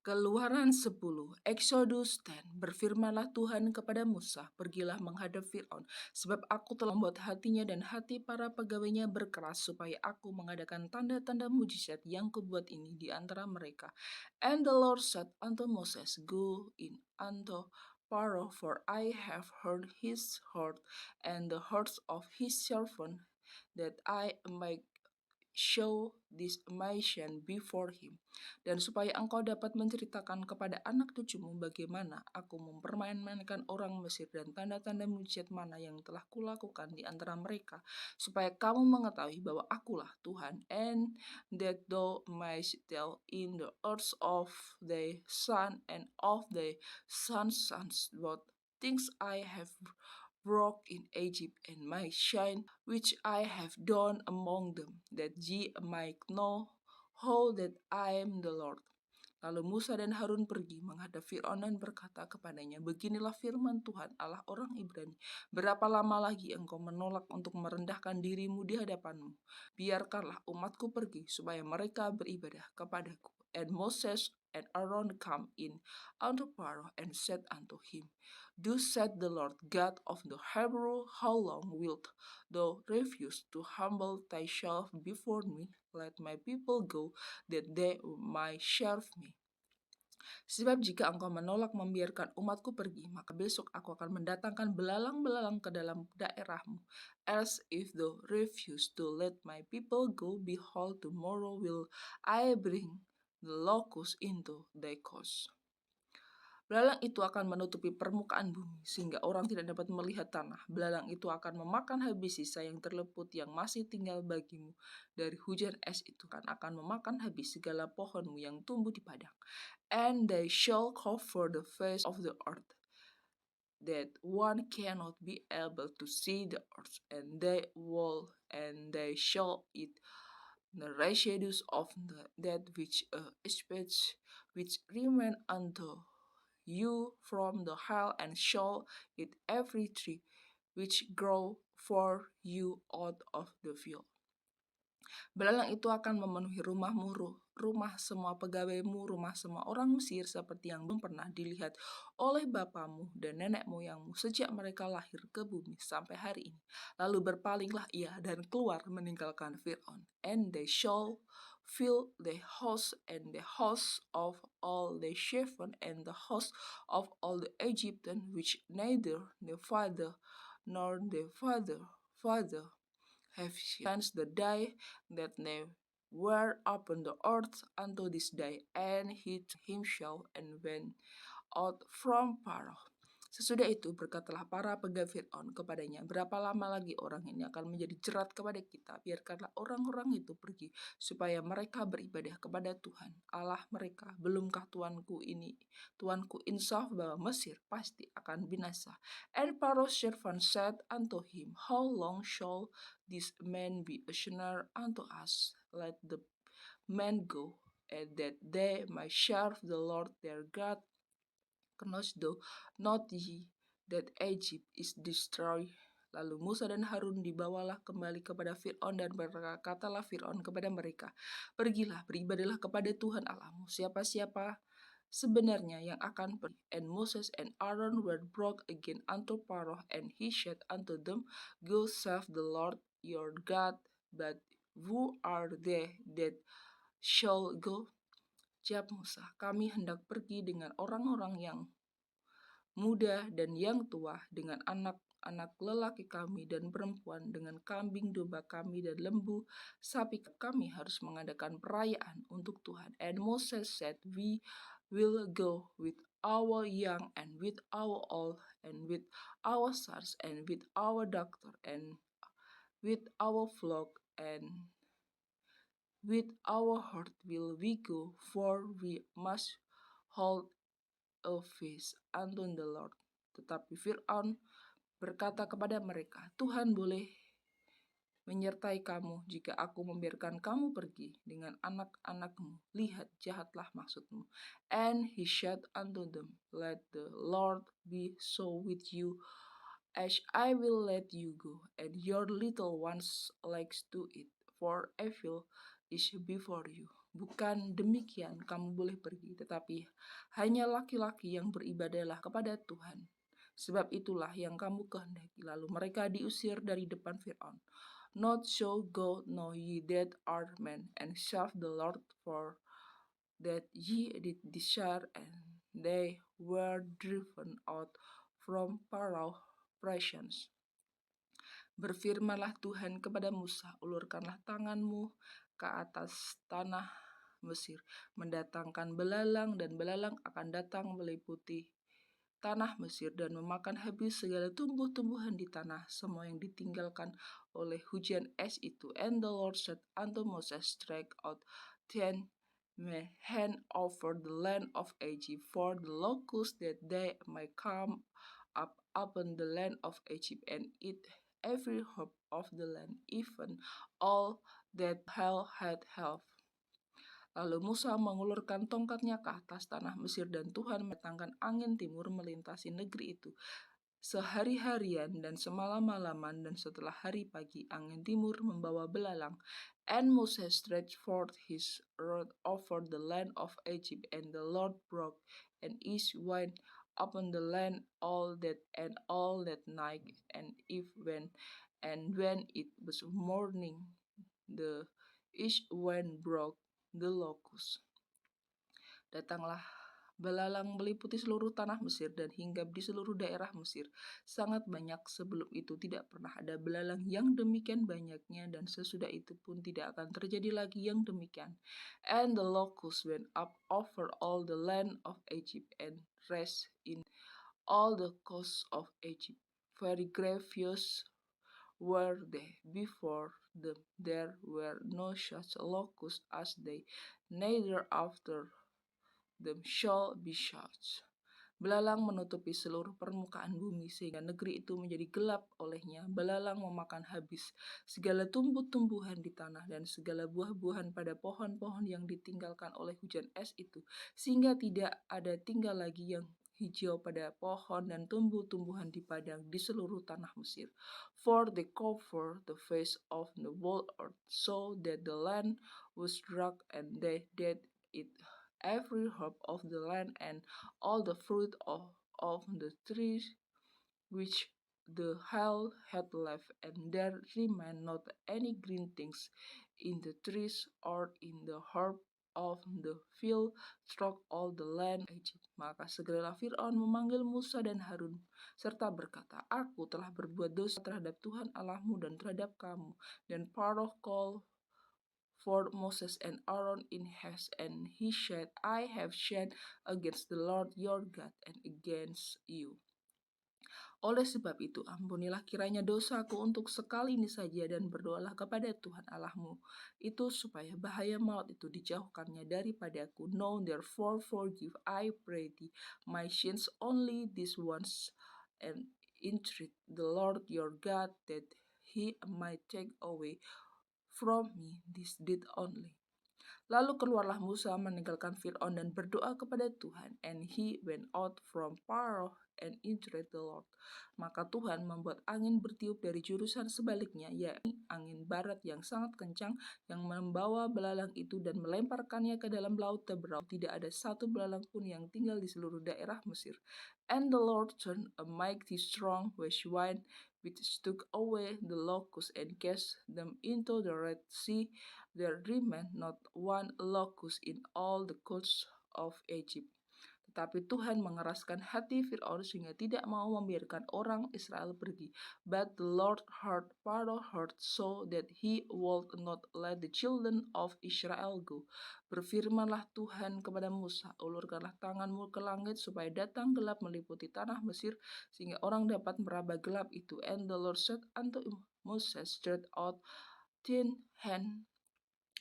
Keluaran 10, Exodus 10, berfirmanlah Tuhan kepada Musa, pergilah menghadap Fir'aun, sebab aku telah membuat hatinya dan hati para pegawainya berkeras, supaya aku mengadakan tanda-tanda mujizat yang kubuat ini di antara mereka. And the Lord said unto Moses, Go in unto Pharaoh, for I have heard his heart, and the hearts of his servant, that I might show this mission before him, dan supaya engkau dapat menceritakan kepada anak cucumu bagaimana aku mempermain-mainkan orang Mesir dan tanda-tanda mujizat mana yang telah kulakukan di antara mereka, supaya kamu mengetahui bahwa akulah Tuhan, and that thou mayst tell in the earth of thy son and of thy son's sons what things I have wrought in Egypt, and my shine which I have done among them, that ye might know how that I am the Lord. Lalu Musa dan Harun pergi menghadap Fir'aun dan berkata kepadanya, Beginilah firman Tuhan Allah orang Ibrani, berapa lama lagi engkau menolak untuk merendahkan dirimu di hadapanmu? Biarkanlah umatku pergi, supaya mereka beribadah kepadaku. And Moses and Aaron come in unto Pharaoh and said unto him, Thus said the Lord God of the Hebrew, How long wilt thou refuse to humble thyself before me? Let my people go, that they might serve me. Sebab jika engkau menolak membiarkan umatku pergi, maka besok aku akan mendatangkan belalang-belalang ke dalam daerahmu. Else if thou refuse to let my people go, behold, tomorrow will I bring the locust into thy coast. Belalang itu akan menutupi permukaan bumi, sehingga orang tidak dapat melihat tanah. Belalang itu akan memakan habis sisa yang terleput yang masih tinggal bagimu. Dari hujan es itu akan memakan habis segala pohonmu yang tumbuh di padang. And they shall cover the face of the earth, that one cannot be able to see the earth, and they shall eat the residues of that which which remain unto you from the hail, and shall eat every tree which grow for you out of the field. Belalang itu akan memenuhi rumahmu, rumah semua pegawaimu, rumah semua orang Mesir, seperti yang belum pernah dilihat oleh bapamu dan nenek moyangmu sejak mereka lahir ke bumi sampai hari ini. Lalu berpalinglah ia dan keluar meninggalkan Fir'aun. And they shall fill the house and the house of all the servants and the house of all the Egyptians, which neither the father nor the father have since the day that they were upon the earth unto this day. And he himself and went out from Pharaoh. Sesudah itu berkatalah para pegawai Fir'aun kepadanya, berapa lama lagi orang ini akan menjadi jerat kepada kita? Biarkanlah orang-orang itu pergi, supaya mereka beribadah kepada Tuhan Allah mereka. Belumkah Tuanku insaf bahwa Mesir pasti akan binasa? And Pharaoh's servant said unto him, How long shall this man be a snare unto us? Let the men go, and that they may serve the Lord their God. Knowest thou not ye that Egypt is destroyed? Lalu Musa dan Harun dibawalah kembali kepada Fir'aun, dan berkatalah Fir'aun kepada mereka, Pergilah, beribadahlah kepada Tuhan Allahmu. Siapa-siapa sebenarnya yang akan pergi? And Moses and Aaron were brought again unto Pharaoh, and he said unto them, Go serve the Lord your God. But who are they that shall go? Jawab Musa, kami hendak pergi dengan orang-orang yang muda dan yang tua, dengan anak-anak lelaki kami dan perempuan, dengan kambing domba kami dan lembu sapi. Kami harus mengadakan perayaan untuk Tuhan. And Moses said, We will go with our young and with our old and with our sons and with our daughter and with our flock and with our heart will we go, for we must hold a feast unto the Lord. Tetapi Fir'aun berkata kepada mereka, Tuhan boleh menyertai kamu jika aku membiarkan kamu pergi dengan anak-anakmu. Lihat, jahatlah maksudmu. And he said unto them, Let the Lord be so with you, as I will let you go, and your little ones legs to it, for evil is before you. Bukan demikian kamu boleh pergi, tetapi hanya laki-laki yang beribadahlah kepada Tuhan. Sebab itulah yang kamu kehendaki. Lalu mereka diusir dari depan Fir'aun. Not so go know ye that are men, and serve the Lord, for that ye did desire, and they were driven out from Pharaoh's presence. Berfirmanlah Tuhan kepada Musa, ulurkanlah tanganmu ke atas tanah Mesir, mendatangkan belalang, dan belalang akan datang meliputi tanah Mesir dan memakan habis segala tumbuh-tumbuhan di tanah, semua yang ditinggalkan oleh hujan es itu. And the Lord said unto Moses, strike out 10 hand over the land of Egypt for the locusts, that they may come up upon the land of Egypt and eat every herb of the land, even all that hell had health. Lalu Musa mengulurkan tongkatnya ke atas tanah Mesir, dan Tuhan mendatangkan angin timur melintasi negeri itu sehari-harian dan semalam-malaman, dan setelah hari pagi angin timur membawa belalang. And Moses stretched forth his rod over the land of Egypt, and the Lord broke an east wind upon the land all that night, and when it was morning, the east wind broke the locust. Datanglah belalang meliputi seluruh tanah Mesir dan hinggap di seluruh daerah Mesir. Sangat banyak, sebelum itu tidak pernah ada belalang yang demikian banyaknya, dan sesudah itu pun tidak akan terjadi lagi yang demikian. And the locusts went up over all the land of Egypt, and rest in all the coasts of Egypt. Very grievous were they before them. There were no such locusts as they, neither after them shall be such. Belalang menutupi seluruh permukaan bumi, sehingga negeri itu menjadi gelap olehnya. Belalang memakan habis segala tumbuh-tumbuhan di tanah, dan segala buah-buahan pada pohon-pohon yang ditinggalkan oleh hujan es itu, sehingga tidak ada tinggal lagi yang hijau pada pohon dan tumbuh-tumbuhan di padang di seluruh tanah Mesir. For they cover the face of the whole earth, so that the land was dry, and they did eat every herb of the land, and all the fruit of the trees which the hail had left, and there remained not any green things in the trees or in the herb of the field throughout all the land of Egypt. Maka segeralah Fir'aun memanggil Musa dan Harun, serta berkata, Aku telah berbuat dosa terhadap Tuhan Allahmu dan terhadap kamu. Dan Pharaoh called for Moses and Aaron in haste, and he said, I have sinned against the Lord your God and against you. Oleh sebab itu, ampunilah kiranya dosaku untuk sekali ini saja, dan berdoalah kepada Tuhan Allahmu itu supaya bahaya maut itu dijauhkannya daripadaku. Now therefore forgive, I pray thee, my sins only this once, and entreat the Lord your God that he might take away from me this deed only. Lalu keluarlah Musa meninggalkan Fir'aun dan berdoa kepada Tuhan. And he went out from Pharaoh and entreated the Lord. Maka Tuhan membuat angin bertiup dari jurusan sebaliknya, yakni angin barat yang sangat kencang, yang membawa belalang itu dan melemparkannya ke dalam laut Teberau. Tidak ada satu belalang pun yang tinggal di seluruh daerah Mesir. And the Lord turned a mighty strong west wind, which took away the locusts and cast them into the Red Sea. There remained not one locust in all the coasts of Egypt. Tetapi Tuhan mengeraskan hati Fir'aun sehingga tidak mau membiarkan orang Israel pergi. But the Lord heard Pharaoh's heart, so that he would not let the children of Israel go. Berfirmanlah Tuhan kepada Musa, ulurkanlah tanganmu ke langit supaya datang gelap meliputi tanah Mesir, sehingga orang dapat meraba gelap itu. And the Lord said unto Moses, stretch out thine hand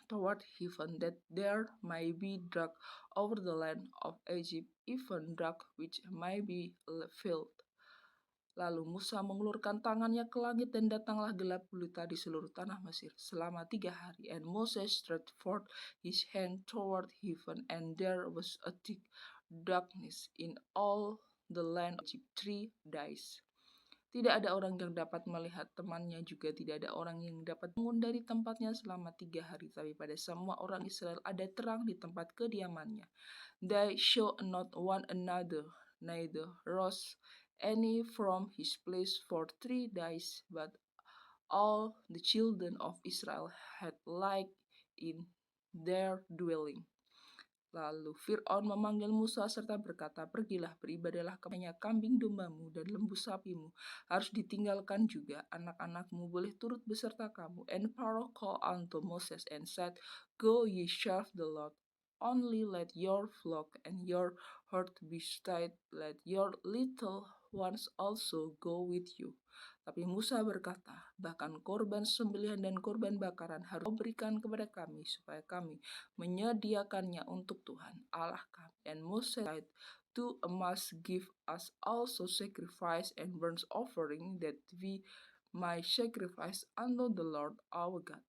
toward heaven, that there may be dark over the land of Egypt, even dark which may be filled. Lalu Musa mengulurkan tangannya ke langit, dan datanglah gelap gulita di seluruh tanah Mesir selama 3 hari. And Moses stretched forth his hand toward heaven, and there was a thick darkness in all the land of Egypt 3 days. Tidak ada orang yang dapat melihat temannya, juga tidak ada orang yang dapat bangun dari tempatnya selama 3 hari. Tapi pada semua orang Israel ada terang di tempat kediamannya. They show not one another, neither rose any from his place for 3 days, but all the children of Israel had light in their dwelling. Lalu Fir'aun memanggil Musa serta berkata, pergilah beribadahlah kepadanya, kambing dombamu dan lembu sapimu harus ditinggalkan juga, anak-anakmu boleh turut beserta kamu. And Pharaoh called unto Moses and said, go ye serve the Lord, only let your flock and your herd be stayed, let your little ones also go with you. Tapi Musa berkata, bahkan korban sembelihan dan korban bakaran harus kau berikan kepada kami, supaya kami menyediakannya untuk Tuhan Allah kami. And Moses said, to must give us also sacrifice and burnt offering, that we might sacrifice unto the Lord our God.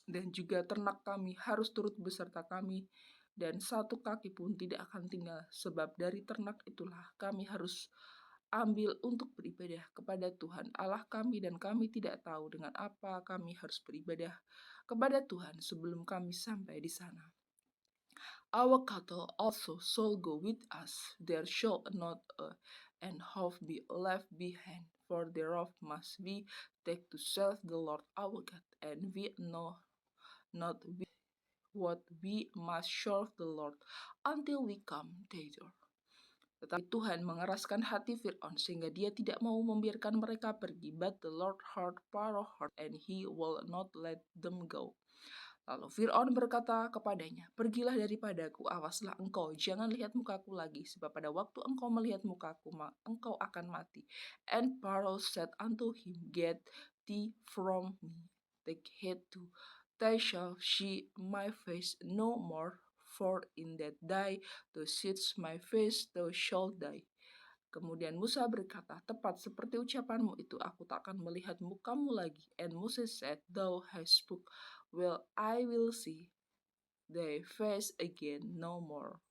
Dan juga ternak kami harus turut beserta kami, dan satu kaki pun tidak akan tinggal, sebab dari ternak itulah kami harus ambil untuk beribadah kepada Tuhan Allah kami, dan kami tidak tahu dengan apa kami harus beribadah kepada Tuhan sebelum kami sampai di sana. Our cattle also shall go with us, there shall not an half be left behind, for thereof must we take to serve the Lord our God, and we know not what we must serve the Lord until we come thither. Tetapi Tuhan mengeraskan hati Fir'aun sehingga dia tidak mau membiarkan mereka pergi. But the Lord heard Pharaoh heart, and he will not let them go. Lalu Fir'aun berkata kepadanya, pergilah daripadaku, awaslah engkau, jangan lihat mukaku lagi, sebab pada waktu engkau melihat mukaku, engkau akan mati. And Pharaoh said unto him, get thee from me, take heed to they shall see my face no more, for in that day thou seest my face, thou shalt die. Kemudian Musa berkata, tepat seperti ucapanmu itu, aku tak akan melihat mukamu lagi. And Moses said, thou hast spoke, well, I will see thy face again no more.